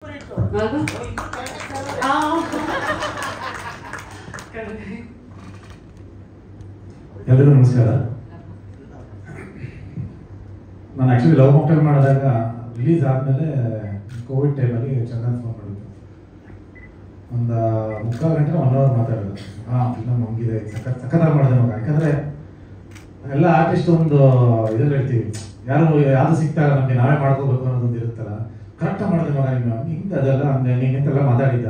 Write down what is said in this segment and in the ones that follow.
ಎಲ್ಲರಿಗೂ ನಮಸ್ಕಾರ. ನಾನು ಆ್ಯಕ್ಚುಲಿ ಲವ್ ಮಾಕ್ಟೇಲ್ ಮಾಡಿದಾಗ ರಿಲೀಸ್ ಆದಮೇಲೆ ಕೋವಿಡ್ ಟೈಮಲ್ಲಿ ಚಂದನ್ ಫೋನ್ ಮಾಡಿದ್ದು. ಒಂದು 3/4 ಗಂಟೆ 1 ಅವರ್ ಮಾತಾಡೋದು. ಫಿಲ್ಮ್ ಮುಗಿದೆ, ಸಖತ್ತಾಗಿ ಮಾಡಿದೆ ಮಗ. ಯಾಕಂದರೆ ಎಲ್ಲ ಆರ್ಟಿಸ್ಟ್ ಒಂದು ಇದರಲ್ಲಿ ಹೇಳ್ತೀವಿ, ಯಾವುದು ಸಿಗ್ತಾರ ನಮಗೆ ನಾವೇ ಮಾಡ್ಕೋಬೇಕು ಅನ್ನೋದೊಂದು ಇರುತ್ತಲ್ಲ. ಕರೆಕ್ಟಾಗಿ ಮಾಡಿದೆ ಮಗ, ಹಿಂಗೆ ಅದೆಲ್ಲ ಹಂಗೆ ಹಿಂಗೆಂತೆಲ್ಲ ಮಾತಾಡಿದ್ದ.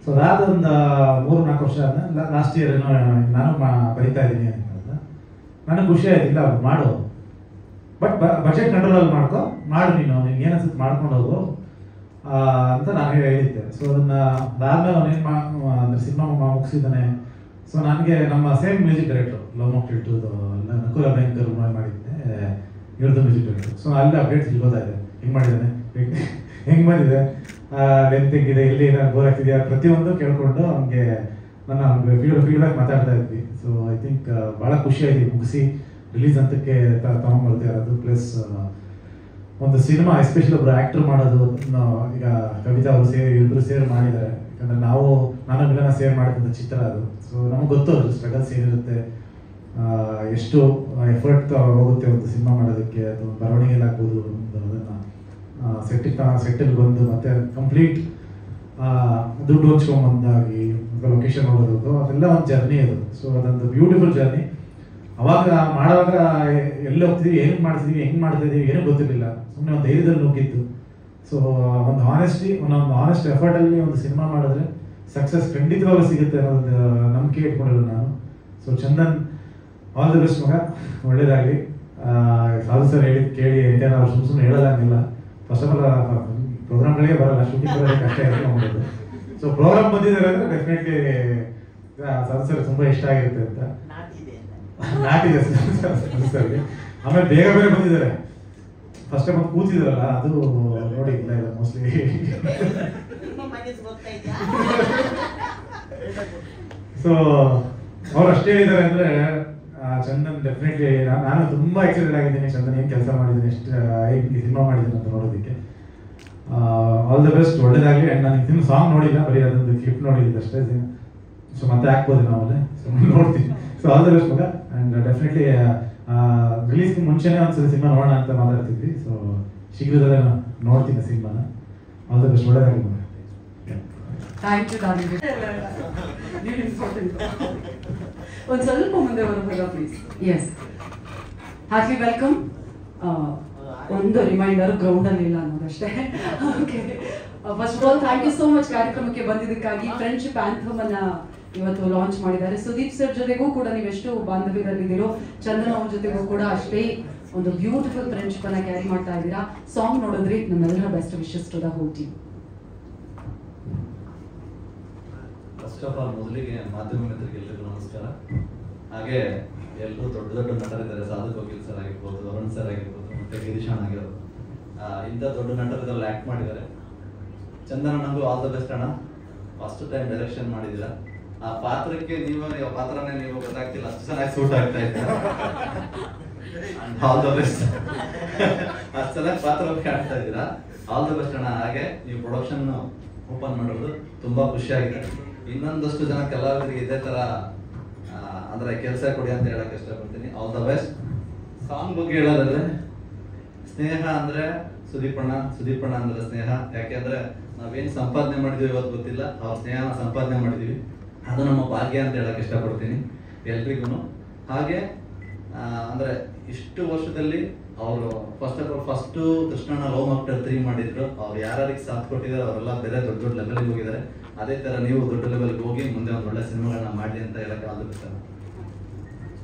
ಸೊ ಅದಾದ ಒಂದು 3-4 ವರ್ಷ ಆದ ಲಾಸ್ಟ್ ಇಯರ್ ನಾನು ಬರೀತಾ ಇದ್ದೀನಿ ಅಂತ ನನಗೆ ಖುಷಿ ಆಯ್ತಿಲ್ಲ. ಅವ್ರು ಮಾಡು, ಬಟ್ ಬಜೆಟ್ ಕಂಟ್ರೋಲಲ್ಲಿ ಮಾಡು, ನೀನು ನಿನ್ಗೆ ಏನು ಅನ್ಸುತ್ತೆ ಮಾಡ್ಕೊಂಡು ಹೋಗು ಅಂತ ನಾನು ಹೇಳಿದ್ದೆ. ಸೊ ಅದಾದ್ಮೇಲೆ ಅವನೇನು ಅಂದರೆ ಸಿನಿಮಾ ಮುಗಿಸಿದ್ದಾನೆ. ಸೊ ನನಗೆ ನಮ್ಮ same music director love mocktail 2 Nakul Abhyankar ಮಾಡಿದ್ದೆ, ಇವ್ರದ್ದು ಮ್ಯೂಸಿಕ್ ಡೈರೆಕ್ಟ್ರು. ಸೊ ಅಲ್ಲಿ ಅಪ್ಡೇಟ್ಸ್ ಇಲ್ಬೋದಾ ಇದೆ, ಹೆಂಗೆ ಮಾಡಿದ್ದಾನೆ, ಹೆಂಗೆ ಬಂದಿದೆ, ಲೆಂತ್ ಹೆಂಗಿದೆ, ಎಲ್ಲಿ ಏನಾದ್ರು ಬೋರ್ ಆಗ್ತಿದೆಯಾ, ಪ್ರತಿಯೊಂದು ಕೇಳ್ಕೊಂಡು ಅವ್ನಿಗೆ ನನ್ನ ಫೀಡ್ಬ್ಯಾಕ್ ಮಾತಾಡ್ತಾ ಇದ್ವಿ. ಸೊ ಐ ಥಿಂಕ್ ಭಾಳ ಖುಷಿ ಆಯ್ತು ಮುಗಿಸಿ ರಿಲೀಸ್ ಅಂತಕ್ಕೆ ತಗೊಂಡ್ಬರ್ತಾ ಇರೋದು. ಪ್ಲಸ್ ಒಂದು ಸಿನಿಮಾ ಎಸ್ಪೆಷಲಿ ಒಬ್ಬರು ಆ್ಯಕ್ಟ್ರ್ ಮಾಡೋದು, ಈಗ ಕವಿತಾ ಅವರು ಇಬ್ಬರು ಸೇರ್ ಮಾಡಿದ್ದಾರೆ. ಯಾಕಂದರೆ ನಾನು ಮಿಲನ ಸೇರ್ ಮಾಡಿದಂಥ ಚಿತ್ರ ಅದು. ಸೊ ನಮಗೆ ಗೊತ್ತು ಅದು ಸ್ಟ್ರಗಲ್ಸ್ ಏನಿರುತ್ತೆ, ಎಷ್ಟು ಎಫರ್ಟ್ ಹೋಗುತ್ತೆ ಒಂದು ಸಿನಿಮಾ ಮಾಡೋದಕ್ಕೆ. ಅದು ಬರವಣಿಗೆಲ್ಲ ಆಗ್ಬೋದು, ಅದನ್ನು ಸೆಟ್ಟಿಗೆ ಬಂದು ಮತ್ತೆ ಕಂಪ್ಲೀಟ್ ದುಡ್ಡು ಹಂಚ್ಕೊಂಬಂದಾಗಿ ಲೊಕೇಶನ್ ಹೋಗೋದು, ಅದೆಲ್ಲ ಒಂದು ಜರ್ನಿ ಅದು. ಸೊ ಅದೊಂದು ಬ್ಯೂಟಿಫುಲ್ ಜರ್ನಿ. ಅವಾಗ ಮಾಡುವಾಗ ಎಲ್ಲಿ ಹೋಗ್ತಿದ್ವಿ, ಹೆಂಗೆ ಮಾಡ್ತಿದ್ದೀವಿ ಏನೂ ಗೊತ್ತಿರಲಿಲ್ಲ. ಸುಮ್ಮನೆ ಒಂದು ಧೈರ್ಯದಲ್ಲಿ ನುಗ್ಗಿತ್ತು. ಸೊ ಒಂದು ಆನೆಸ್ಟ್ ಎಫರ್ಟಲ್ಲಿ ಒಂದು ಸಿನಿಮಾ ಮಾಡಿದ್ರೆ ಸಕ್ಸಸ್ ಖಂಡಿತವಾಗೂ ಸಿಗುತ್ತೆ ಅನ್ನೋದು ನಂಬಿಕೆ ಇಟ್ಕೊಂಡಿಲ್ಲ ನಾನು. So Chandan, all the best ಮಗ, ಒಳ್ಳೇದಾಗಲಿ. ಸಾಧು ಸರ್ ಹೇಳಿದ್ದು ಕೇಳಿ ಎಂಟೇನ ಅವ್ರು ಸುಮ್ಮನೆ ಹೇಳೋದಾಗಿಲ್ಲ. ಫಸ್ಟ್ ಆಫ್ ಆಲ್ ಪ್ರೋಗ್ರಾಮ್ಗಳಿಗೆ ಬರಲ್ಲ, ಶೂಟಿಂಗ್ ಬರೋದಕ್ಕೆ ಕಷ್ಟ ಇರುತ್ತೆ ಮಾಡೋದು. ಸೊ ಪ್ರೋಗ್ರಾಮ್ ಬಂದಿದ್ದಾರೆ ಅಂದರೆ ಡೆಫಿನೆಟ್ಲಿ ಸಾಧು ಸರ್ ತುಂಬ ಇಷ್ಟ ಆಗಿರುತ್ತೆ ಅಂತ ನಾಟಿದೆ ಸರ್ಗೆ. ಆಮೇಲೆ ಬೇಗ ಬಂದಿದ್ದಾರೆ. ಫಸ್ಟ್ ಟೈಮ್ ಒಂದು ಕೂತಿದಾರಲ್ಲ, ಅದು ನೋಡಿ ಇಲ್ಲ ಮೋಸ್ಟ್ಲಿ. ಸೊ ಅವ್ರು ಅಷ್ಟೇ ಹೇಳಿದ್ದಾರೆ ಅಂದರೆ ಚಂದನ್ ಡೆಫಿನೆಟ್ಲಿ ನಾನು ತುಂಬ ಎಕ್ಸೈಟೆಡ್ ಆಗಿದ್ದೀನಿ. ಚಂದನ್ ಏನು ಕೆಲಸ ಮಾಡಿದ್ದೀನಿ, ಎಷ್ಟು ಸಿನಿಮಾ ಮಾಡಿದ್ದೀನಿ ಅಂತ ನೋಡೋದಕ್ಕೆ. ಆಲ್ ದ ಬೆಸ್ಟ್, ಒಳ್ಳೇದಾಗಲಿ. ಆ್ಯಂಡ್ ನಾನು ಇದನ್ನು ಸಾಂಗ್ ನೋಡಿಲ್ಲ, ಬರೀ ಅದೊಂದು ಕ್ಲಿಪ್ ನೋಡಿದ್ದು ಅಷ್ಟೇ. ಸೊ ಮತ್ತೆ ಹಾಕ್ಬೋದು ನಾವಲ್ಲೇ, ಸೊ ನೋಡ್ತೀನಿ. ಸೊ ಆಲ್ ದ ಬೆಸ್ಟ್ ಮಗ. ಆ್ಯಂಡ್ ಡೆಫಿನೆಟ್ಲಿ ರಿಲೀಸ್ಗೆ ಮುಂಚೆನೇ ಒಂದ್ಸಲ ಸಿನಿಮಾ ನೋಡೋಣ ಅಂತ ಮಾತಾಡ್ತಿದ್ವಿ. ಸೊ ಶೀಘ್ರದಲ್ಲೇ ನಾನು ನೋಡ್ತೀನಿ ಸಿನಿಮಾನ. ಆಲ್ ದ ಬೆಸ್ಟ್, ಒಳ್ಳೇದಾಗಲಿ ಮಗ. Thank you darling. ಒಂದು ಸ್ವಲ್ಪ ಮುಂದೆ ಬರಬಹುದಾ ಪ್ಲೀಸ್? Yes, heartly welcome. ಒಂದು ರಿಮೈಂಡರ್, ಗ್ರೌಂಡಲ್ಲಿ ಇಲ್ಲ ಅನ್ನೋದಷ್ಟೇ. Okay, first of all thank you so much ಕಾರ್ಯಕ್ರಮಕ್ಕೆ ಬಂದಿದ್ದಕ್ಕಾಗಿ. ಫ್ರೆಂಡ್ಶಿಪ್ ಆಂಥಮ್ ಅನ್ನ ಇವತ್ತು ಲಾಂಚ್ ಮಾಡಿದ್ದಾರೆ. ಸುದೀಪ್ ಸರ್ ಜೊತೆಗೂ ಕೂಡ ನೀವೆಷ್ಟು ಬಾಂಧವ್ಯದಲ್ಲಿದ್ದೀರೋ, ಚಂದನ್ ಅವ್ರ ಜೊತೆಗೂ ಕೂಡ ಅಷ್ಟೇ ಒಂದು ಬ್ಯೂಟಿಫುಲ್ ಫ್ರೆಂಡ್ಶಿಪ್ ಅನ್ನ ಕ್ಯಾರಿ ಮಾಡ್ತಾ ಇದ್ದೀರಾ. ಸಾಂಗ್ ನೋಡಿದ್ರಿ, ನಮ್ಮೆಲ್ಲರ best wishes to the whole team. First of all ಮೊದಲಿಗೆ ಮಾಧ್ಯಮ ಮಿತ್ರರಿಗೆ ಎಲ್ಲರಿಗೂ ನಮಸ್ಕಾರ. ಹಾಗೆ ಎಲ್ಲರೂ ದೊಡ್ಡ ದೊಡ್ಡ ನಟರಿದ್ದಾರೆ. ಸಾಧು ಕೋಕಿಲ್ ಸರ್ ಆಗಿರ್ಬೋದು, ವರುಣ್ ಸರ್ ಆಗಿರ್ಬೋದು, ಮತ್ತೆ ಗಿರೀಶಾನ್ ಆಗಿರೋದು, ಇಂಥ ದೊಡ್ಡ ನಟರಿದ್ರಲ್ಲಿ ಆ್ಯಕ್ಟ್ ಮಾಡಿದ್ದಾರೆ. ಚಂದನ, ನನಗೂ ಆಲ್ ದ ಬೆಸ್ಟ್ ಅಣ್ಣ. ಫಸ್ಟ್ ಟೈಮ್ ಡೈರೆಕ್ಷನ್ ಮಾಡಿದ್ದೀರಾ. ಆ ಪಾತ್ರಕ್ಕೆ ಪಾತ್ರನೇ ನೀವು ಗೊತ್ತಾಗ್ತಿಲ್ಲ, ಅಷ್ಟು ಚೆನ್ನಾಗಿ ಸೂಟ್ ಆಗ್ತಾ ಇದ್ದೀರಾ. All the best. ಅಷ್ಟು ಚೆನ್ನಾಗಿ ಪಾತ್ರ ಕಾಣ್ತಾ ಇದ್ದೀರಾ. ಆಲ್ ದ ಬೆಸ್ಟ್ ಅಣ್ಣ. ಹಾಗೆ ನೀವು ಪ್ರೊಡಕ್ಷನ್ ಓಪನ್ ಮಾಡೋದು ತುಂಬಾ ಖುಷಿಯಾಗಿದೆ. ಇನ್ನೊಂದಷ್ಟು ಜನ ಕಲಾವಿದರಿಗೆ ಇದೇ ತರ ಅಂದ್ರೆ ಕೆಲಸ ಕೊಡಿ ಅಂತ ಹೇಳಕ್ ಇಷ್ಟಪಡ್ತೀನಿ. All the best. ಸಾಂಗ್ ಬಗ್ಗೆ ಹೇಳೋದಾದ್ರೆ, ಸ್ನೇಹ ಅಂದ್ರೆ ಸುದೀಪಣ್ಣ ಅಂದ್ರೆ ಸ್ನೇಹ. ಯಾಕೆಂದ್ರೆ ನಾವೇನ್ ಸಂಪಾದನೆ ಮಾಡಿದೀವಿ ಇವತ್ತು ಗೊತ್ತಿಲ್ಲ, ಅವ್ರ ಸ್ನೇಹನ ಸಂಪಾದನೆ ಮಾಡಿದೀವಿ. ಅದು ನಮ್ಮ ಭಾಗ್ಯ ಅಂತ ಹೇಳಕ್ ಇಷ್ಟಪಡ್ತೀನಿ ಎಲ್ರಿಗೂ. ಹಾಗೆ ಅಂದ್ರೆ ಇಷ್ಟು ವರ್ಷದಲ್ಲಿ ಅವರು ಫಸ್ಟ್ ಕೃಷ್ಣಣ್ಣ ಲವ್ ಮಾಕ್ಟೇಲ್ 3 ಮಾಡಿದ್ರು. ಅವ್ರು ಯಾರಿಗೆ ಸಾಥ್ ಕೊಟ್ಟಿದ್ದಾರೆ ಅವರೆಲ್ಲ ಬೇರೆ ದೊಡ್ಡ ದೊಡ್ಡ ಲೆವೆಲ್ಗೆ ಹೋಗಿದ್ದಾರೆ. ಅದೇ ತರ ನೀವು ದೊಡ್ಡ ಲೆವೆಲ್ಗೆ ಹೋಗಿ ಮುಂದೆ ಒಂದು ಒಳ್ಳೆ ಸಿನಿಮಾಗಳನ್ನ ಮಾಡಿ ಅಂತ ಹೇಳಕ್ಕೆ ಆಗುತ್ತೆ.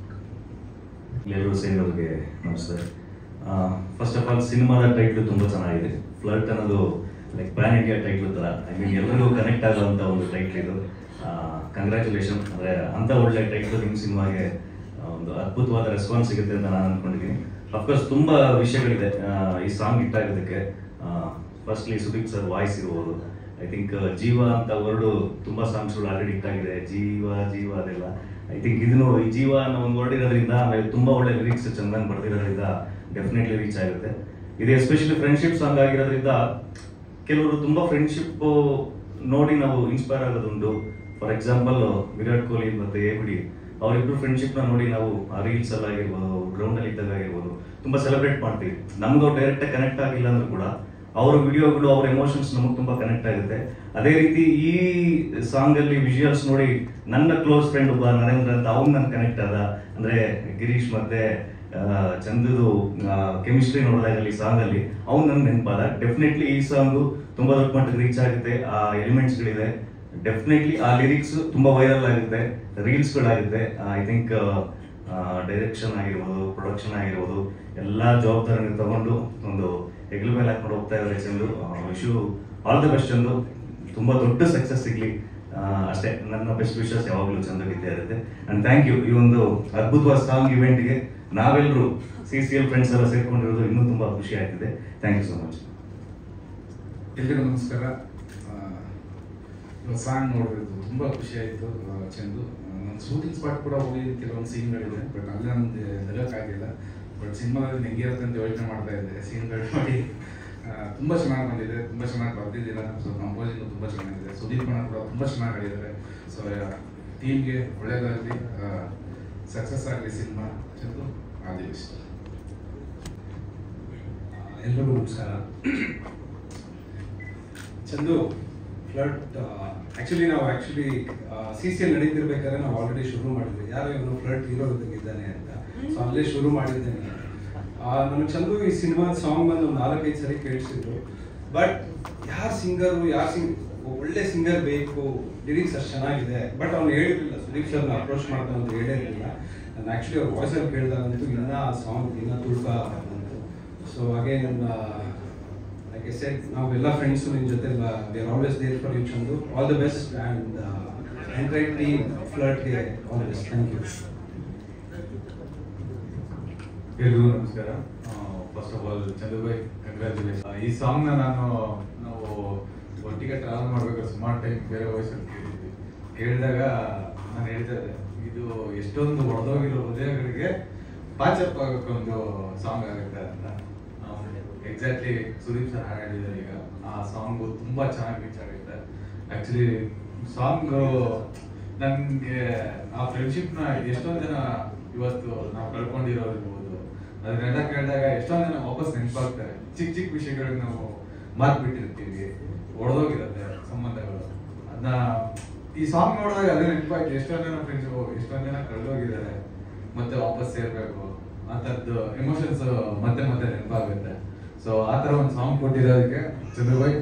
ಎಲ್ಲರೂ ಸೇರಿದವ್ರಿಗೆ ನಮಸ್ತೆ. ಫಸ್ಟ್ ಆಫ್ ಆಲ್ ಸಿನಿಮಾದ ಟೈಟ್ಲು ತುಂಬ ಚೆನ್ನಾಗಿದೆ. ಫ್ಲರ್ಟ್ ಅನ್ನೋದು ಲೈಕ್ ಪ್ಯಾನ್ ಇಂಡಿಯಾ ಟೈಟ್ಲು ಥರ, ಐ ಮೀನ್ ಎಲ್ಲರಿಗೂ ಕನೆಕ್ಟ್ ಆಗುವಂಥ ಒಂದು ಟೈಟ್ಲ್ ಇದು. ಕಂಗ್ರ್ಯಾಚುಲೇಷನ್. ಅಂದರೆ ಅಂಥ ಒಳ್ಳೆ ಟೈಟ್ಲು ನಿಮ್ಮ ಸಿನಿಮಾಗೆ ಒಂದು ಅದ್ಭುತವಾದ ರೆಸ್ಪಾನ್ಸ್ ಸಿಗುತ್ತೆ ಅಂತ ನಾನು ಅಂದ್ಕೊಂಡಿದ್ದೀನಿ. ಅಫ್ಕೋರ್ಸ್ ತುಂಬ ವಿಷಯಗಳಿದೆ ಈ ಸಾಂಗ್ ಹಿಟ್ಟಾಗೋದಕ್ಕೆ. ಫಸ್ಟ್ಲಿ ಸುದೀಪ್ ಸರ್ ವಾಯ್ಸ್ ಇರ್ಬೋದು. ಐ ಥಿಂಕ್ ಜೀವ ಅಂತ ವರ್ಡು ತುಂಬ ಸಾಂಗ್ಸ್ಗಳು ಆಲ್ರೆಡಿ ಹಿಟ್ಟಾಗಿದೆ. ಜೀವ ಅದೆಲ್ಲ ಐ ಥಿಂಕ್ ಇದನ್ನು ಈ ಜೀವ ಅನ್ನೋ ಒಂದು ವರ್ಡ್ ಇರೋದ್ರಿಂದ, ಆಮೇಲೆ ತುಂಬ ಒಳ್ಳೆ ಲಿರಿಕ್ಸ್ ಚಂದನ್ ಬರ್ದಿರೋದ್ರಿಂದ ಡೆಫಿನೆಟ್ಲಿ ರೀಚ್ ಆಗುತ್ತೆ. ಇದು ಎಸ್ಪೆಷಲಿ ಫ್ರೆಂಡ್ಶಿಪ್ ಸಾಂಗ್ ಆಗಿರೋದ್ರಿಂದ ಕೆಲವರು ತುಂಬ ಫ್ರೆಂಡ್ಶಿಪ್ ನೋಡಿ ನಾವು ಇನ್ಸ್ಪೈರ್ ಆಗೋದುಂಟು. ಫಾರ್ ಎಕ್ಸಾಂಪಲ್ ವಿರಾಟ್ ಕೊಹ್ಲಿ ಮತ್ತು ABD ಅವರಿಬ್ಬರು ಫ್ರೆಂಡ್ಶಿಪ್ನ ನೋಡಿ ನಾವು ಆ ರೀಲ್ಸ್ ಎಲ್ಲ ಆಗಿರ್ಬೋದು, ಗ್ರೌಂಡಲ್ಲಿ ಇದ್ದಾಗ ಆಗಿರ್ಬೋದು ತುಂಬ ಸೆಲೆಬ್ರೇಟ್ ಮಾಡ್ತೀವಿ. ನಮ್ಗೆ ಅವ್ರು ಡೈರೆಕ್ಟಾಗಿ ಕನೆಕ್ಟ್ ಆಗಿಲ್ಲ ಅಂದ್ರೂ ಕೂಡ ಅವ್ರ ವಿಡಿಯೋಗಳು, ಅವ್ರ ಎಮೋಷನ್ಸ್ ನಮಗೆ ತುಂಬ ಕನೆಕ್ಟ್ ಆಗುತ್ತೆ. ಅದೇ ರೀತಿ ಈ ಸಾಂಗಲ್ಲಿ ವಿಜುವಲ್ಸ್ ನೋಡಿ ನನ್ನ ಕ್ಲೋಸ್ ಫ್ರೆಂಡ್ ಒಬ್ಬ ನರೇಂದ್ರ ಅಂತ ಅವ್ನು ನನ್ಗೆ ಕನೆಕ್ಟ್ ಆದ. ಅಂದರೆ ಗಿರೀಶ್ ಮತ್ತೆ ಚಂದದು ಕೆಮಿಸ್ಟ್ರಿ ನೋಡಿದಾಗ ಈ ಸಾಂಗಲ್ಲಿ ಅವ್ನು ನನ್ಗೆ ನೆನಪಾದ. ಡೆಫಿನೆಟ್ಲಿ ಈ ಸಾಂಗು ತುಂಬ ದೊಡ್ಡ ಮಟ್ಟಿಗೆ ರೀಚ್ ಆಗುತ್ತೆ. ಆ ಎಲಿಮೆಂಟ್ಸ್ಗಳಿದೆ, ಡೆಫಿನೆಟ್ಲಿ ಆ ಲಿರಿಕ್ಸ್ ತುಂಬ ವೈರಲ್ ಆಗುತ್ತೆ, ರೀಲ್ಸ್ಗಳಾಗುತ್ತೆ. ಐ ಥಿಂಕ್ ಡೈರೆಕ್ಷನ್ ಆಗಿರ್ಬೋದು, ಪ್ರೊಡಕ್ಷನ್ ಆಗಿರ್ಬೋದು, ಎಲ್ಲ ಜವಾಬ್ದಾರಿನ ತಗೊಂಡು ಒಂದು ಹೆಗ್ಲ ಮೇಲೆ ಹಾಕೊಂಡು ಹೋಗ್ತಾ ಇದ್ದಾರೆ Chandu. Vishu all the best Chandu, ತುಂಬ ದೊಡ್ಡ ಸಕ್ಸಸ್ ಸಿಗಲಿ ಅಷ್ಟೇ. ನನ್ನ ಬೆಸ್ಟ್ ವಿಶಸ್ ಯಾವಾಗಲೂ ಚಂದ ಇದ್ದೇ ಇರುತ್ತೆ. And thank you. ಈ ಒಂದು ಅದ್ಭುತವಾದ ಸಾಂಗ್ ಇವೆಂಟ್ಗೆ ನಾವೆಲ್ಲರೂ CCL ಫ್ರೆಂಡ್ಸ್ ಎಲ್ಲ ಸೇರ್ಕೊಂಡಿರೋದು ಇನ್ನೂ ತುಂಬ ಖುಷಿ ಆಗ್ತಿದೆ. Thank you so much. ಎಲ್ರಿಗೂ ನಮಸ್ಕಾರ. ಸಾಂಗ್ ನೋಡಿರೋದು ತುಂಬ ಖುಷಿ ಆಯಿತು. ಚಂದು ನನ್ನ ಶೂಟಿಂಗ್ ಸ್ಪಾಟ್ ಕೂಡ ಹೋಗಿ ಕೆಲವೊಂದು ಸೀನ್ಗಳಿದೆ, ಬಟ್ ಅಲ್ಲೇ ನಮ್ದು ನಗೋಕ್ಕಾಗಿಲ್ಲ. ಬಟ್ ಸಿನಿಮಾದಲ್ಲಿ ನೆಗೆ ಇರುತ್ತೆ ಅಂತ ಯೋಚನೆ ಮಾಡ್ತಾ ಇದ್ದೆ. ಸೀನ್ಗಳು ಮಾಡಿ ತುಂಬ ಚೆನ್ನಾಗಿ ಬಂದಿದೆ, ತುಂಬ ಚೆನ್ನಾಗಿ ಬರ್ತಿದ್ದೀರ. ಸೊ ಕಂಪೋಸಿಂಗು ತುಂಬ ಚೆನ್ನಾಗಿದೆ. ಸುದೀಪ್ ಅಣ್ಣ ಕೂಡ ತುಂಬ ಚೆನ್ನಾಗಿ ಆಡಿದ್ದಾರೆ. ಸೊ ಟೀಮ್ಗೆ ಒಳ್ಳೆಯದಾಗಲಿ, ಸಕ್ಸಸ್ ಆಗಲಿ cinema. Chandu all the best. ಎಲ್ರಿಗೂ ನಮಸ್ಕಾರ. ಚಂದು ಫ್ಲಡ್ ನಾವು CCL ನಡೀತಿರ್ಬೇಕಾದ್ರೆ ನಾವು ಆಲ್ರೆಡಿ ಶುರು ಮಾಡಿದ್ವಿ. ಯಾರೋ ಇವನು ಫ್ಲಡ್ ಹೀರೋ ಇದ್ದಾನೆ ಅಂತ. ಸೊ ಅಲ್ಲೇ ಶುರು ಮಾಡಿದ್ದೇನೆ. ನನಗೆ ಚಂದು ಈ ಸಿನಿಮಾದ ಸಾಂಗ್ ಬಂದು 4-5 ಸರಿ ಕೇಳಿಸಿದ್ರು. ಬಟ್ ಒಳ್ಳೆ ಸಿಂಗರ್ ಬೇಕು, ಲಿರಿಕ್ಸ್ ಅಷ್ಟು ಚೆನ್ನಾಗಿದೆ. ಬಟ್ ಅವ್ನು ಹೇಳಿರಲಿಲ್ಲ, ಸುದೀಪ್ ಸರ್ನ ಅಪ್ರೋಚ್ ಮಾಡ್ತಾನೆ ಅಂತ ಹೇಳೇ ಇರಲಿಲ್ಲ. ನಾನು ಆ್ಯಕ್ಚುಲಿ ಅವ್ರ ವಾಯ್ಸಲ್ಲಿ ಕೇಳಿದಾಗಂತೂ ಇನ್ನೂ ಸಾಂಗ್ ಇನ್ನೂ ತುಳ್ಕ ಬಂತು. ಸೊ ಹಾಗೆ like I said, ನಾವೆಲ್ಲ ಫ್ರೆಂಡ್ಸು ನಿಮ್ಮ ಜೊತೆ we are always there for you Chandu. All the best and entire team ಫ್ಲಡ್ಗೆ all the best. Thank you. ಎಲ್ರಿಗೂ ನಮಸ್ಕಾರ. First of all Chandu bhai congratulation. ಈ ಸಾಂಗ್ನ ನಾವು ಒಟ್ಟಿಗೆ ಟ್ರಾವೆಲ್ ಮಾಡ್ಬೇಕಾದ್ರೆ ಸುಮಾರು ಟೈಮ್ ಬೇರೆ ವಾಯ್ಸಲ್ಲಿ ಕೇಳಿದಾಗ ನಾನು ಹೇಳ್ತಾ ಇದ್ದೆ, ಇದು ಎಷ್ಟೊಂದು ಹೊಡೆದೋಗಿರೋ ಹೃದಯಗಳಿಗೆ ಪಾಚಪ್ ಆಗೋಕ್ಕೆ ಒಂದು ಸಾಂಗ್ ಆಗುತ್ತೆ ಅಂತ. ಎಕ್ಸಾಕ್ಟ್ಲಿ ಸುದೀಪ್ ಸರ್ ಹಾಡಿದ್ದಾರೆ. ಈಗ ಆ ಸಾಂಗು ತುಂಬ ಚೆನ್ನಾಗಿ ರೀಚ್ ಆಗುತ್ತೆ. ಆ್ಯಕ್ಚುಲಿ ಸಾಂಗು ನನಗೆ ಆ ಫ್ರೆಂಡ್ಶಿಪ್ನ ಎಷ್ಟೊಂದು ಜನ ಇವತ್ತು ನಾವು ಕಳ್ಕೊಂಡಿರೋದಿರ್ಬೋದು, ಅದನ್ನೆಲ್ಲ ಕೇಳಿದಾಗ ಎಷ್ಟೊಂದು ಜನ ವಾಪಸ್ ನೆನಪಾಗ್ತಾರೆ. ಚಿಕ್ಕ ಚಿಕ್ಕ ವಿಷಯಗಳಿಗೆ ನಾವು ಮಾತು ಬಿಟ್ಟಿರ್ತೀವಿ, ಒಡೆದೋಗಿರುತ್ತೆ ಸಂಬಂಧಗಳು. ಅದನ್ನ ಈ ಸಾಂಗ್ ನೋಡಿದಾಗ ಅದೇ ನೆನಪಾಯ್ತು. ಎಷ್ಟೊಂದು ಜನ ಫ್ರೆಂಡ್ಸು, ಎಷ್ಟೊಂದು ಜನ ಕಳೆದೋಗಿದ್ದಾರೆ, ಮತ್ತೆ ವಾಪಸ್ ಸೇರ್ಬೇಕು, ಆ ಥರದ್ದು ಎಮೋಷನ್ಸ್ ಮತ್ತೆ ಮತ್ತೆ ನೆನಪಾಗುತ್ತೆ. ಸೊ ಆ ಥರ ಒಂದು ಸಾಂಗ್ ಕೊಟ್ಟಿರೋದಕ್ಕೆ Chandu bhai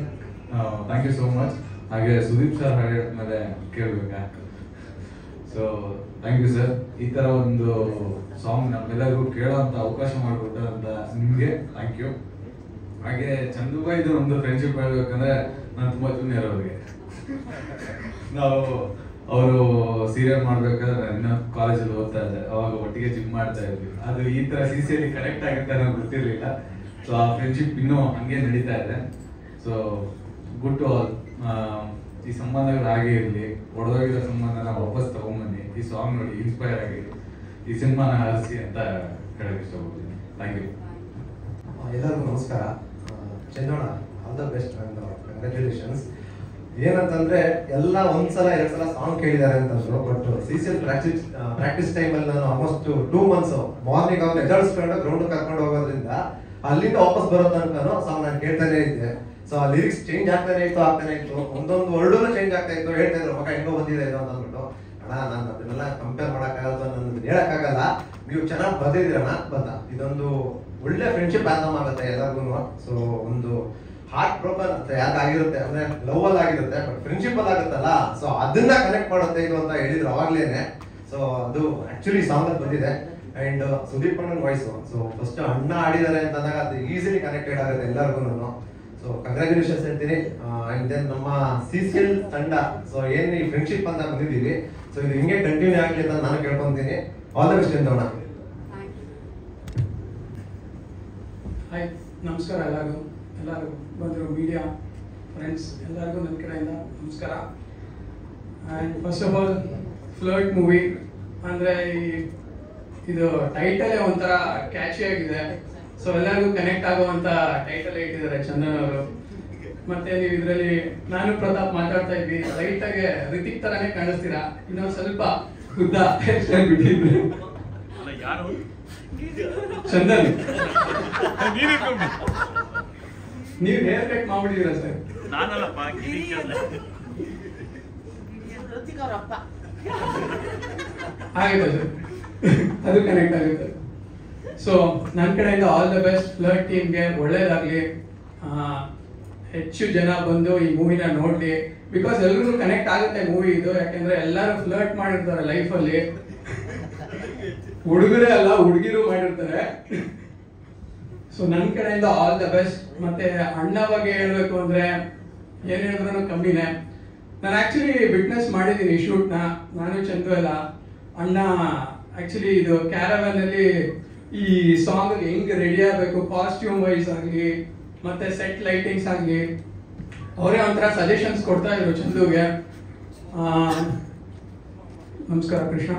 thank you so much. ಹಾಗೆ ಸುದೀಪ್ ಸರ್ ಹಾಡಿದ್ಮೇಲೆ ಕೇಳಬೇಕಾ. So thank you sir. ಈ ಥರ ಒಂದು ಸಾಂಗ್ ನಮ್ಮೆಲ್ಲರಿಗೂ ಕೇಳೋಂಥ ಅವಕಾಶ ಮಾಡಿಕೊಟ್ಟಂತ ನಿಮಗೆ ಥ್ಯಾಂಕ್ ಯು. ಹಾಗೆ ಚಂದು ಭಾಯ್ ಇದು ಒಂದು ಫ್ರೆಂಡ್ಶಿಪ್ ಹೇಳ್ಬೇಕಂದ್ರೆ ನಾನು ತುಂಬ ಜೂನಿಯರ್ ಅವ್ರಿಗೆ. ನಾವು ಅವರು ಸೀರಿಯಲ್ ಮಾಡ್ಬೇಕಾದ್ರೆ ಇನ್ನೂ ಕಾಲೇಜಲ್ಲಿ ಓದ್ತಾ ಇದ್ದೆ, ಅವಾಗ ಒಟ್ಟಿಗೆ ಜಿಮ್ ಮಾಡ್ತಾ ಇದ್ವಿ. ಅದು ಈ ಥರ CCL ಕನೆಕ್ಟ್ ಆಗುತ್ತೆ ಅನ್ನೋದು ಗೊತ್ತಿರಲಿಲ್ಲ. ಸೊ ಆ ಫ್ರೆಂಡ್ಶಿಪ್ ಇನ್ನೂ ಹಂಗೆ ನಡೀತಾ ಇದೆ. So good to all. ಈ ಸಂಬಂಧಗಳು ಹಾಗೆ ಇರಲಿ, ಒಡೆದೋಗಿರೋ ಸಂಬಂಧನ ವಾಪಸ್ ತಗೊಂಬನ್ನಿ, ಈ ಸಾಂಗ್ ನೋಡಿ ಇನ್ಸ್ಪೈರ್ ಆಗಿ ಈ ಸಿನಿಮಾನ ಹರಿಸಿ ಅಂತ ಹೇಳಕ್ಕೆ ಇಷ್ಟಪಡ್ತೀನಿ. Thank you. ಎಲ್ಲರಿಗೂ ನಮಸ್ಕಾರ. ಚಂದೋಣ all the best and congratulations. ಏನಂತಂದ್ರೆ ಎಲ್ಲ ಒಂದ್ಸಲ 2 ಸಲ ಸಾಂಗ್ ಕೇಳಿದ್ದಾರೆ ಅಂತಂದ್ರು. ಬಟ್ CCL ಪ್ರಾಕ್ಟೀಸ್ ಟೈಮಲ್ಲಿ ನಾನು ಆಲ್ಮೋಸ್ಟ್ 2 months ಮಾರ್ನಿಂಗ್ ಅವ್ರು ಎದುರಿಸ್ಕೊಂಡು ಗ್ರೌಂಡ್ ಕರ್ಕೊಂಡು ಹೋಗೋದ್ರಿಂದ ಅಲ್ಲಿಂದ ವಾಪಸ್ ಬರೋ ತನಕ ಸಾಂಗ್ ನಾನು ಕೇಳ್ತಾನೆ ಇದ್ದೆ. ಸೊ ಆ ಲಿರಿಕ್ಸ್ ಚೇಂಜ್ ಆಗ್ತಾನೆ ಇತ್ತು. ಒಂದೊಂದು ವರ್ಡೂ ಚೇಂಜ್ ಆಗ್ತಾ ಇತ್ತು. ಹೇಳ್ತಾ ಇದ್ರು ಮಗ ಹೆಂಗೋ ಬಂದಿದೆ ಇದು ಅಂತ ಅಂದ್ಬಿಟ್ಟು. ಅಣ್ಣ ನಾನು ಅದನ್ನೆಲ್ಲ ಕಂಪೇರ್ ಮಾಡೋಕ್ಕಾಗಲ್ಲ, ನನ್ನ ಹೇಳಕ್ಕಾಗಲ್ಲ, ನೀವು ಚೆನ್ನಾಗಿ ಬರ್ದಿದ್ದೀರಣ್ಣ ಬಂದ. ಇದೊಂದು ಒಳ್ಳೆ ಫ್ರೆಂಡ್ಶಿಪ್ ಆಲ್ಬಮ್ ಆಗುತ್ತೆ ಎಲ್ಲರಿಗೂ. ಸೊ ಒಂದು ಹಾರ್ಟ್ ಬ್ರೋಕನ್ ಅಂತ ಯಾಕಾಗಿರುತ್ತೆ ಅಂದ್ರೆ ಲವ್ ಅಲ್ಲಿ ಆಗಿರುತ್ತೆ, ಬಟ್ ಫ್ರೆಂಡ್ಶಿಪ್ ಅಲ್ಲಿ ಆಗುತ್ತಲ್ಲ, ಸೊ ಅದನ್ನ ಕನೆಕ್ಟ್ ಮಾಡುತ್ತೆ ಇದು ಅಂತ ಹೇಳಿದ್ರು ಅವಾಗ್ಲೇನೆ. ಸೊ ಅದು ಆಕ್ಚುಲಿ ಸಾಂಗ್ ಅಲ್ಲಿ ಬಂದಿದೆ. ಅಂಡ್ ಸುದೀಪ್ ಅಣ್ಣನ ವಾಯ್ಸು, ಸೊ ಫಸ್ಟ್ ಅಣ್ಣ ಆಡಿದ್ದಾರೆ ಅಂತಂದಾಗ ಅದು ಈಸಿಲಿ ಕನೆಕ್ಟೆಡ್ ಆಗುತ್ತೆ ಎಲ್ಲರಿಗೂ. ಸೊ ಕಂಗ್ರ್ಯಾಚುಲೇಷನ್ಸ್ ಹೇಳ್ತೀನಿ. ಅಂಡ್ ದೆನ್ ನಮ್ಮ CCL ತಂಡ, ಸೊ ಏನು ಈ ಫ್ರೆಂಡ್ಶಿಪ್ ಅಂತ ಬಂದಿದ್ದೀವಿ, ಸೊ ಇದು ಹಿಂಗೆ ಕಂಟಿನ್ಯೂ ಆಗಲಿ ಅಂತ ನಾನು ಕೇಳ್ಕೊಂತೀನಿ. ಆಲ್ ದ ಬೆಸ್ಟ್ ಅಂತೋಣ. ಹಾಯ್, ನಮಸ್ಕಾರ ಎಲ್ಲರಿಗೂ ಬಂದಿರೋ ಮೀಡಿಯಾ ಫ್ರೆಂಡ್ಸ್ ಎಲ್ಲರಿಗೂ ನನ್ನ ಕಡೆಯಿಂದ ನಮಸ್ಕಾರ. And first of all flirt movie ಅಂದರೆ ಇದು ಟೈಟಲೇ ಒಂಥರ ಕ್ಯಾಚಿ ಆಗಿದೆ. ಸೊ ಎಲ್ಲರಿಗೂ ಕನೆಕ್ಟ್ ಆಗುವಂಥ ಟೈಟಲ್ ಇಟ್ಟಿದ್ದಾರೆ ಚಂದನ್ ಅವರು. ಮತ್ತೆ ನೀವು ಇದರಲ್ಲಿ ನಾನು ಪ್ರತಾಪ್ ಮಾತಾಡ್ತಾ ಇದ್ವಿ, ಲೈಟ್ ಆಗಿ ರಿತಿಕ್ ತರಾನೇ ಕಾಣಿಸ್ತೀರಾ, ಇನ್ನೊಂದು ಸ್ವಲ್ಪ ಉದ್ದ ಹೇರ್ ಸ್ಟೈಲ್ ಬಿಟ್ಟಿದ್ರಿ. ಚಂದನ್ ನೀವು ಹೇರ್ ಕಟ್ ಮಾಡ್ಬಿಟ್ಟಿದ್ದೀರಾ ಸರ್? ಆಗಿದೆ ಸರ್, ಅದು ಕನೆಕ್ಟ್ ಆಗುತ್ತೆ. ಸೊ ನನ್ನ ಕಡೆಯಿಂದ ಆಲ್ ದ ಬೆಸ್ಟ್ ಫ್ಲರ್ಟ್ ಟೀಮ್ಗೆ, ಒಳ್ಳೇದಾಗ್ಲಿ, ಹೆಚ್ಚು ಜನ ಬಂದು ಈ ಮೂವಿನ ನೋಡ್ಲಿ. ಬಿಕಾಸ್ ಎಲ್ರಿಗೂ ಕನೆಕ್ಟ್ ಆಗುತ್ತೆ ಮೂವಿ ಇದು, ಯಾಕೆಂದ್ರೆ ಎಲ್ಲರೂ ಫ್ಲರ್ಟ್ ಮಾಡಿರ್ತಾರೆ ಲೈಫಲ್ಲಿ, ಹುಡುಗರೇ ಅಲ್ಲ ಹುಡುಗಿರು ಮಾಡಿರ್ತಾರೆ. ಸೊ ನನ್ನ ಕಡೆಯಿಂದ ಆಲ್ ದ ಬೆಸ್ಟ್. ಮತ್ತೆ ಅಣ್ಣ ಬಗ್ಗೆ ಹೇಳ್ಬೇಕು ಅಂದ್ರೆ ಏನ್ ಹೇಳಿದ್ರು ಕಮ್ಮಿನೇ. ನಾನು ಆಕ್ಚುಲಿ ವಿಟ್ನೆಸ್ ಮಾಡಿದ್ದೀನಿ ಶೂಟ್ನ, ನಾನು ಚಂದು ಎಲ್ಲ. ಅಣ್ಣ ಆಕ್ಚುಲಿ ಇದು ಕ್ಯಾರವನ್ ಅಲ್ಲಿ ಈ ಸಾಂಗ್ ಹೆಂಗ್ ರೆಡಿ ಆಗಬೇಕು, ಕಾಸ್ಟ್ಯೂಮ್ ವೈಸ್ ಆಗಲಿ ಮತ್ತೆ ಸೆಟ್ ಲೈಟಿಂಗ್ಸ್ ಆಗಲಿ, ಅವರೇ ಒಂಥರ ಸಜೆಷನ್ಸ್ ಕೊಡ್ತಾ ಇದ್ರು ಚಂದುಗೆ. ನಮಸ್ಕಾರ ಕೃಷ್ಣ.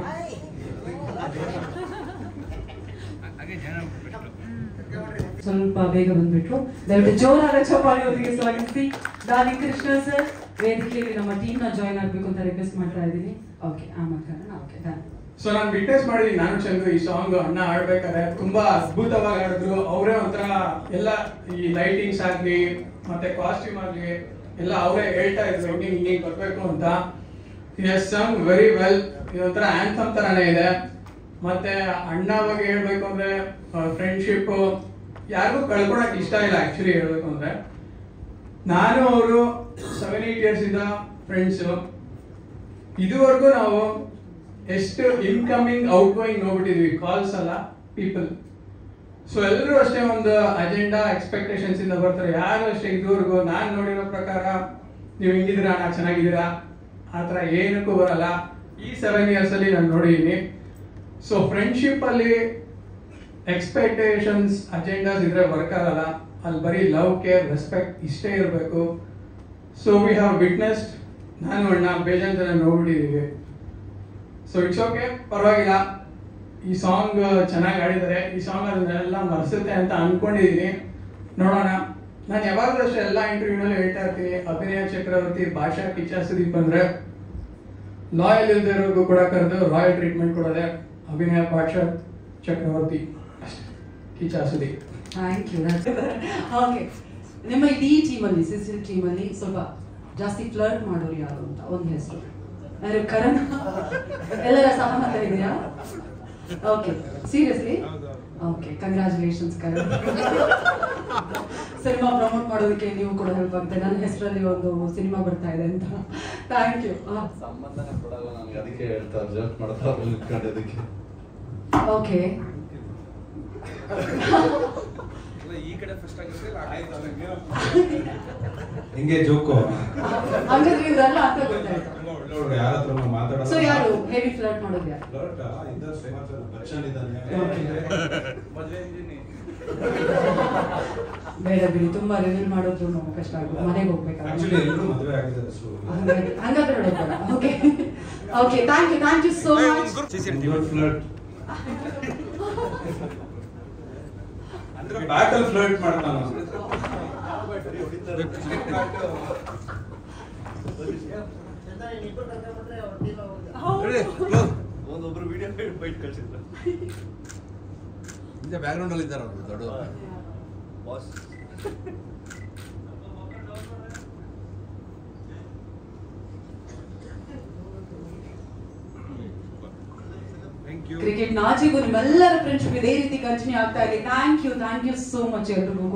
ಸ್ವಲ್ಪ ಬೇಗ ಬಂದ್ಬಿಟ್ರು. ದಯವಿಟ್ಟು ಜೋರಾದ ಚಪ್ಪಾಳೆಯೊಂದಿಗೆ ಸ್ವಾಗತಿಸಿ ಡಾರ್ಲಿಂಗ್ ಕೃಷ್ಣ ಸರ್. ವೇದಿಕೆಯಲ್ಲಿ ನಮ್ಮ ಟೀಮ್ ನ ಜಾಯ್ನ್ ಆಗ್ಬೇಕು ಅಂತ ರಿಕ್ವೆಸ್ಟ್ ಮಾಡ್ತಾ ಇದ್ದೀನಿ. Okay, okay done. ಸೊ ನಾನು ವಿಟ್ನೆಸ್ ಮಾಡಿದ್ದೀನಿ, ನಾನು ಚಂದು ಈ ಸಾಂಗ್ ಅಣ್ಣ ಆಡ್ಬೇಕಾದ್ರೆ ತುಂಬಾ ಅದ್ಭುತವಾಗಿ ಆಡಿದ್ರು. ಅವರೇ ಒಂಥರ ಎಲ್ಲ ಈ ಲೈಟಿಂಗ್ಸ್ ಆಗ್ಲಿ ಮತ್ತೆ ಕಾಸ್ಟ್ಯೂಮ್ ಆಗ್ಲಿ ಎಲ್ಲ ಅವರೇ ಹೇಳ್ತಾ ಇದ್ರು ಹಿಂಗೆ ಬರ್ಬೇಕು ಅಂತ. ಎಸ್ ಸಾಂಗ್ ವೆರಿ ವೆಲ್, ಇದೊಂಥರ ಆಂಥಮ್ ತರಾನೇ ಇದೆ. ಮತ್ತೆ ಅಣ್ಣ ಬಗ್ಗೆ ಹೇಳ್ಬೇಕು ಅಂದ್ರೆ ಫ್ರೆಂಡ್ಶಿಪ್ ಯಾರಿಗೂ ಕಳ್ಕೊಳಕ್ ಇಷ್ಟ ಇಲ್ಲ ಆಕ್ಚುಲಿ ಹೇಳ್ಬೇಕು ಅಂದ್ರೆ. ನಾನು ಅವರು 7-8 years ಇಂದ ಫ್ರೆಂಡ್ಸ್. ಇದುವರೆಗೂ ನಾವು ಎಷ್ಟು ಇನ್ಕಮಿಂಗ್ ಔಟ್ ಗೋಯಿಂಗ್ ನೋಡ್ಬಿಟ್ಟಿದ್ವಿ, ಕಾಲ್ಸ್ ಅಲ್ಲ ಪೀಪಲ್. ಸೊ ಎಲ್ಲರೂ ಅಷ್ಟೇ ಒಂದು ಅಜೆಂಡಾ ಎಕ್ಸ್ಪೆಕ್ಟೇಷನ್ಸ್ ಇಂದ ಬರ್ತಾರೆ. ಯಾರು ಅಷ್ಟೇ ಇದುವರೆಗೂ ನಾನು ನೋಡಿರೋ ಪ್ರಕಾರ ನೀವು ಹಿಂಗಿದ್ದೀರಾ, ನಾ ಚೆನ್ನಾಗಿದ್ದೀರಾ ಆತರ ಏನಕ್ಕೂ ಬರಲ್ಲ. ಈ 7 years ಅಲ್ಲಿ ನಾನು ನೋಡಿದ್ದೀನಿ. ಸೊ ಫ್ರೆಂಡ್ಶಿಪ್ ಅಲ್ಲಿ ಎಕ್ಸ್ಪೆಕ್ಟೇಷನ್ಸ್ ಅಜೆಂಡಾಸ್ ಇದ್ರೆ ವರ್ಕ್ ಆಗಲ್ಲ. ಅಲ್ಲಿ ಬರೀ ಲವ್, ಕೇರ್, ರೆಸ್ಪೆಕ್ಟ್ ಇಷ್ಟೇ ಇರಬೇಕು. ಸೊ ವಿ ಹ್ಯಾವ್ ವಿಟ್ನೆಸ್ಡ್, ನಾನು ಅಣ್ಣ ಬೇಜಾನ್ ಜನ ನೋಡ್ಬಿಟ್ಟಿದ್ದೀವಿ. ಸೊ ಇಟ್ಸ್ ಓಕೆ, ಪರವಾಗಿಲ್ಲ. ಈ ಸಾಂಗ್ ಚೆನ್ನಾಗಿ ಆಡಿದ್ದಾರೆ. ಈ ಸಾಂಗ್ ಅದನ್ನೆಲ್ಲ ಮರೆಸುತ್ತೆ ಅಂತ ಅನ್ಕೊಂಡಿದ್ದೀನಿ. ನೋಡೋಣ. ನಾನು ಯಾವಾಗಲೂ ಅಷ್ಟೇ ಎಲ್ಲ ಇಂಟರ್ವ್ಯೂನಲ್ಲಿ ಹೇಳ್ತಾ ಇರ್ತೀನಿ, ಅಭಿನಯ ಚಕ್ರವರ್ತಿ, ಭಾಷಾ, ಕಿಚ್ಚ ಸುದೀಪ್ ಅಂದ್ರೆ ಲಾಯಲ್ ಇಲ್ದೇ ಇರೋರ್ಗೂ ಕೂಡ ಕರೆದು ರಾಯಲ್ ಟ್ರೀಟ್ಮೆಂಟ್ ಕೊಡೋದೆ ಅಭಿನಯ, ಭಾಷಾ ಚಕ್ರವರ್ತಿ, Kichcha Sudeep. Thank you. Okay, ನಿಮ್ಮ ಇಡೀ ಟೀಮಲ್ಲಿ, ಸಿಸಿಲ್ ಟೀಮಲ್ಲಿ ಸ್ವಲ್ಪ ಜಾಸ್ತಿ ಫ್ಲರ್ಟ್ ಮಾಡೋರು ಯಾರು ಅಂತ ಒಂದು ಹೆಸರು? ಯಾರು? ಕರಣ್? ಎಲ್ಲರ ಸಹಮತ ಇದೆಯಾ? Okay, seriously? Okay, congratulations Karan. Cinema promote ಮಾಡೋದಕ್ಕೆ ನೀವು ಕೂಡ ಹೆಲ್ಪ್ ಆಗ್ತದೆ. ನನ್ನ ಹೆಸರಲ್ಲಿ ಒಂದು ಸಿನಿಮಾ ಬರ್ತಾ ಇದೆ ಅಂತ. Thank you. ಸಂಬಂಧನೇ ಕೊಡಲ್ಲ ನನಗೆ, ಅದಕ್ಕೆ ಹೇಳ್ತಾರೆ ಜೋಕ್ ಮಾಡ್ತಾರೆ ನಿಂತ್ಕೊಂಡಿದ್ದಕ್ಕೆ. ಓಕೆ, ಈ ಕಡೆ ಫಸ್ಟ್ ಹಿಂಗೆ ಜೋಕು ಹಂಗಾದ್ರೆ ಇವ್ರಲ್ಲ ಅಂತ ಗೊತ್ತಾಯ್ತು. ಯಾರ ಹತ್ರ ಮಾತಾಡೋದು. ಸೊ ಯಾರು ಹೆವಿ ಫ್ಲರ್ಟ್ ಮಾಡೋದು ಯಾರು? ಬೇಡ ಬಿಡಿ, ತುಂಬಾ ರಿವೀಲ್ ಮಾಡೋದು ಕಷ್ಟ ಆಗುತ್ತೆ, ಮನೆಗೆ ಹೋಗ್ಬೇಕಾದ್ರೆ. ಹಂಗಾದ್ರೆ ನೋಡೋಣ. Okay okay, thank you so much. Battle flirt ಮಾಡ್ತಾನ. ಒಂದೊಬ್ರು ವಿಡಿಯೋ ಬೈಟ್ ಕಳ್ಸಿದ್ರು. ಹಿಂದೆ ಬ್ಯಾಕ್ ಗ್ರೌಂಡ್ ಅಲ್ಲಿ ಇದ್ದಾರೆ ಅವರು ದೊಡ್ಡ ಬಾಸ್. ಕ್ರಿಕೆಟ್ ನಾಚಿಗೂ ನಿಮ್ಮೆಲ್ಲರ ಫ್ರೆಂಡ್ಶಿಪ್ ಇದೇ ರೀತಿ ಕಂಟಿನ್ಯೂ ಆಗ್ತಾ ಇದೆ. ಥ್ಯಾಂಕ್ ಯು ಸೋ ಮಚ್ ಎಲ್ರಿಗೂ.